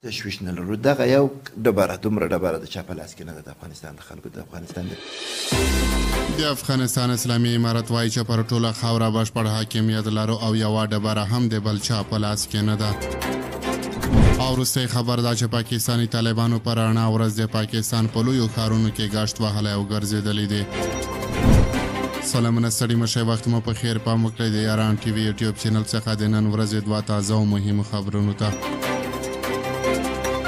تشویش نه لرو. دغه یو ډبره دومره ډبره د چا په لاس کې نه ده د افغانستان د خلکو. د افغانستان د افغانستان اسلامي امارت وایي چې پر ټوله خاوره بشپړ حاکمیت لرو او یوه ډبره هم د بل چا په لاس کې نه ده. او وروستی خبر دا چې پاکستاني طالبانو په رڼا ورځ د پاکستان په لویو ښارونو کې ګشت وهلی او ګرځېدلی دی. سلامونه ستړي مه شئ، وخت مو په خیر. پام وکړئ د یاران ټي وي یوټیوب چینل څخه د نن ورځې 2 تازه او مهمو خبرونو ته.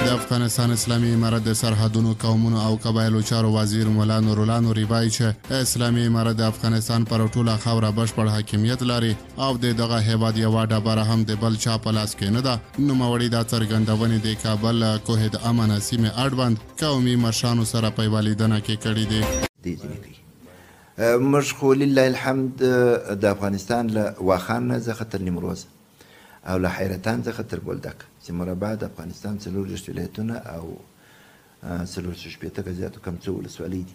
د افغانستان اسلامي امارت د سرحدونو، قومونو او قبایلو چارو وزیر مولا نورالله نوري وایي چې اسلامي امارت د افغانستان پر ټوله خاوره بشپړ حاکمیت لري او د دغه هیواد یوه ډبره هم د بل چا په لاس کې نه ده. نوموړي دا څرګندونې د کابل کوه د امن سیمې اړوند قومي مشرانو سره په یوه لیدنه کې کړي دي. موږ خو لله الحمد د افغانستان له واخان نه څخه تر نیمروز او له حیرتان څخه تر بولدک چې مربع د افغانستان 40 ولایتونه او 460 زیاتو کم څو ولسوالۍ دي.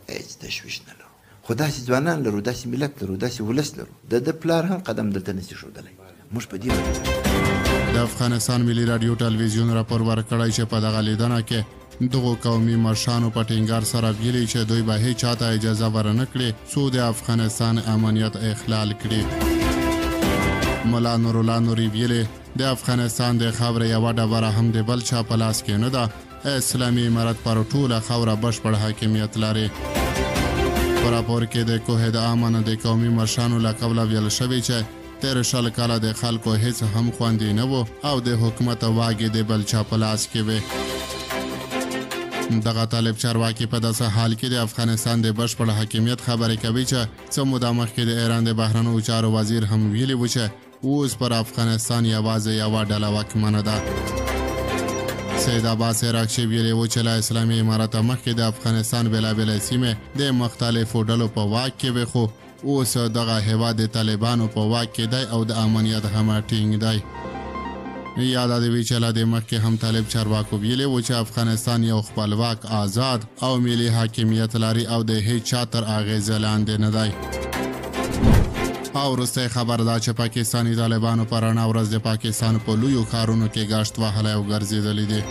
هېڅ تشویش نه لرو، خو داسې ځوانان لرو، داسې ملت لرو، داسې ولس لرو. د پلار هم قدم دلته نشي ښودلی. موږ په دې د افغانستان ملي راډیو ټلویزیون راپور ورکړی چې په دغه لیدنه کې دغو قومي مشرانو په ټینګار سره ویلي چې دوی به هیڅ چاته اجازه ورنه کړي څو د افغانستان امنیت اخلال کړي. مولا نورالله نوري ویلي د افغانستان د خاورې یوه ډبره هم د بل چا په لاس کې نه ده. اسلامي امارت پر ټوله خاوره بشپړ حاکمیت لري. په راپور کې د کوه د امن د قومي مشرانو له قبله ویل شوي چې تېر 20 کاله د خلکو هیڅ هم خوندي نه و او د حکومت واګې د بل چا په لاس کې وې. دغه طالب چارواکي په داسې حال کې د افغانستان د بشپړ حاکمیت خبرې کوي چې څه موده مخکې د ایران د بهرنیو چارو وزیر هم ویلي و چې اوس پر افغانستان یوازې یوه ډله واکمنه ده. سید عباس عراقچي ویلي و چې له اسلامي امارت مخکې د افغانستان بېلابېلې سیمې د مختلفو ډلو په واک کې وې، خو اوس دغه هیواد د طالبانو په واک کې دی او د امنیت هم ټینګ دی. یاد د وی چې لا د مخکې هم طالب چارواکو ویلي و چې افغانستان یو خپلواک، آزاد او ملي حاکمیت لري او د هیڅ چا تر اغېزې لاندې نه دی. او وروستی خبر دا چې پاکستاني طالبانو په رڼا ورځ د پاکستان په لویو ښارونو کې ګشت وهلی او ګرځېدلی دي.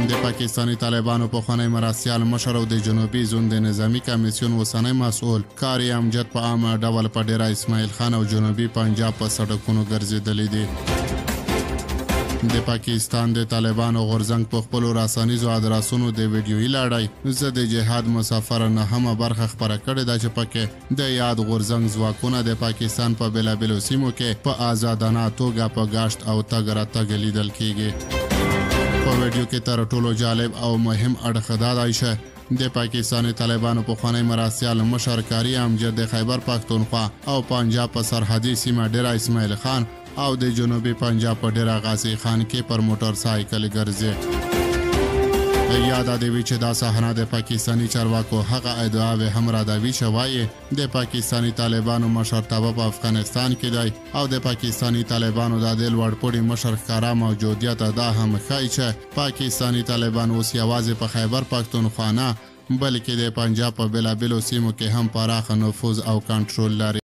د پاکستاني طالبانو پخوانی مرستیال مشر او د جنوبي زون د نظامي کمیسیون اوسنی مسؤل کاري امجد په عامه ډول په ډیره اسماعیل خان او جنوبي پنجاب په سړکونو ګرځېدلی دي. د پاکستان د طالبانو غورځنګ په خپلو رسنیزو ادرسونو د ویډیویي لړۍ زه د جهاد مسافر نهمه برخه خپره کړې ده چې پکې د یاد غورځنګ ځواکونه د پاکستان په بېلابېلو سیمو کې په آزادانه توګه په ګشت او تګ راتګ لیدل کیږي. په ویډیو کې تر ټولو جالب او مهم اړخ دا دی چې د پاکستاني طالبانو پخوانی مرستیال مشر کاري امجد د خیبر پښتونخوا او پنجاب په سرحدي سیمه ډیره اسماعیل خان او د جنوبي پنجاب په ډیره غازي خان کې پر موټر سایکل ګرځي. یاد د وی چې دا صحنه د پاکستاني چارواکو هغه ادعاوې هم رادوي چې وایي د پاکستاني طالبانو مشرتابه په افغانستان کې دی او د پاکستاني طالبانو د دې لوړپوړي مشر ښکاره موجودیت دا هم ښایي چې پاکستاني طالبان اوس یوازې په خیبر پښتونخوا نه بلکې د پنجاب په بېلابېلو سیمو کې هم پراخه نفوذ او کنټرول لري.